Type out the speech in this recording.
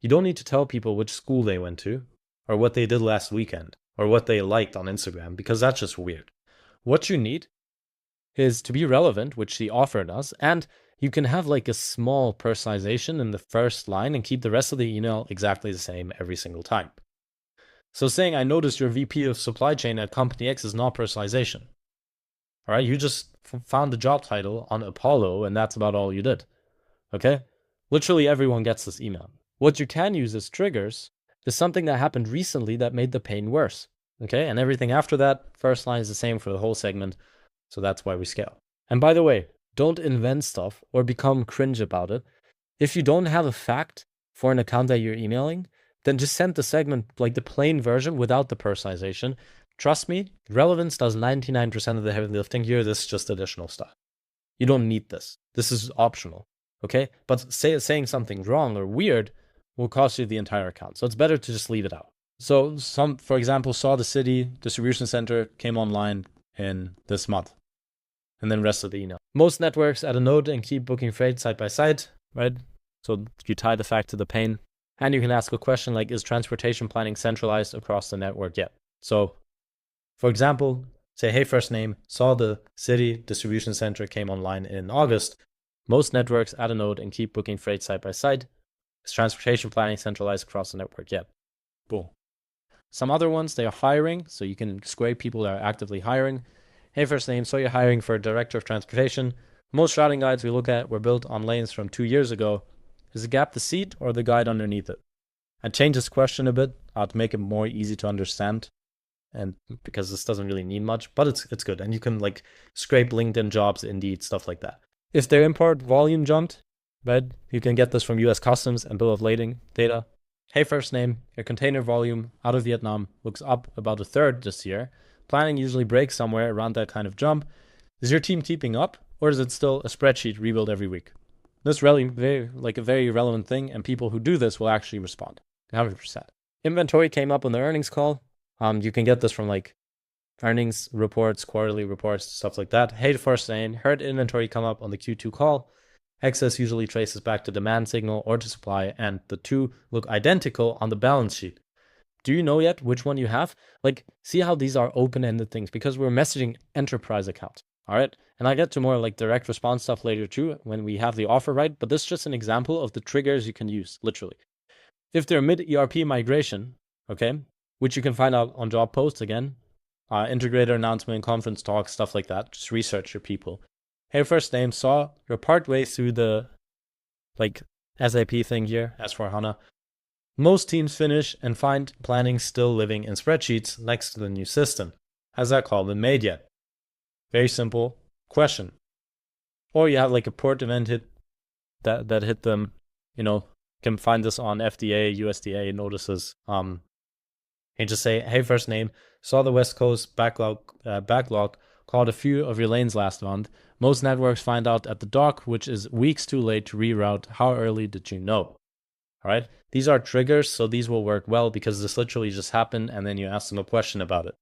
You don't need to tell people which school they went to, or what they did last weekend, or what they liked on Instagram, because that's just weird. What you need is to be relevant, which the offer does, and you can have like a small personalization in the first line and keep the rest of the email exactly the same every single time. So saying, I noticed your VP of supply chain at company X is not personalization. All right, you just found the job title on Apollo, and that's about all you did. Okay? Literally everyone gets this email. What you can use as triggers is something that happened recently that made the pain worse. Okay? And everything after that, first line is the same for the whole segment. So that's why we scale. And by the way, don't invent stuff or become cringe about it. If you don't have a fact for an account that you're emailing, then just send the segment like the plain version without the personalization. Trust me, relevance does 99% of the heavy lifting here. This is just additional stuff. You don't need this. This is optional, okay? But saying something wrong or weird will cost you the entire account. So it's better to just leave it out. So for example, saw the city distribution center came online in this month. And then rest of the email. Most networks add a node and keep booking freight side by side, right? So you tie the fact to the pain. And you can ask a question like, is transportation planning centralized across the network yet? So, for example, say, hey, first name, saw the city distribution center came online in August. Most networks add a node and keep booking freight side by side. Is transportation planning centralized across the network yet? Boom. Some other ones, they are hiring. So you can scrape people that are actively hiring. Hey, first name, so you're hiring for a director of transportation. Most routing guides we look at were built on lanes from 2 years ago. Is the gap the seat or the guide underneath it? I change this question a bit to make it more easy to understand, and because this doesn't really need much, but it's good. And you can like scrape LinkedIn jobs, Indeed, stuff like that. If their import volume jumped, right, you can get this from US Customs and Bill of Lading data. Hey, first name, your container volume out of Vietnam looks up about a third this year. Planning usually breaks somewhere around that kind of jump. Is your team keeping up, or is it still a spreadsheet rebuild every week? This is really a very relevant thing, and people who do this will actually respond 100%. Inventory came up on the earnings call. You can get this from like earnings reports, quarterly reports, stuff like that. Hey, first name, heard inventory come up on the Q2 call. Excess usually traces back to demand signal or to supply, and the two look identical on the balance sheet. Do you know yet which one you have? Like, see how these are open-ended things, because we're messaging enterprise accounts, all right? And I get to more like direct response stuff later too when we have the offer right, but this is just an example of the triggers you can use, literally. If they're mid-ERP migration, okay, which you can find out on job posts again, integrator announcement, conference talks, stuff like that, just research your people. Hey, first name, saw you're partway through the like SAP thing here, S4HANA. Most teams finish and find planning still living in spreadsheets next to the new system. Has that call been made yet? Very simple question. Or you have like a port event hit that hit them, can find this on FDA, USDA notices. And just say, hey, first name, saw the West Coast backlog called a few of your lanes last month. Most networks find out at the dock, which is weeks too late to reroute. How early did you know? All right. These are triggers, so these will work well because this literally just happened, and then you ask them a question about it.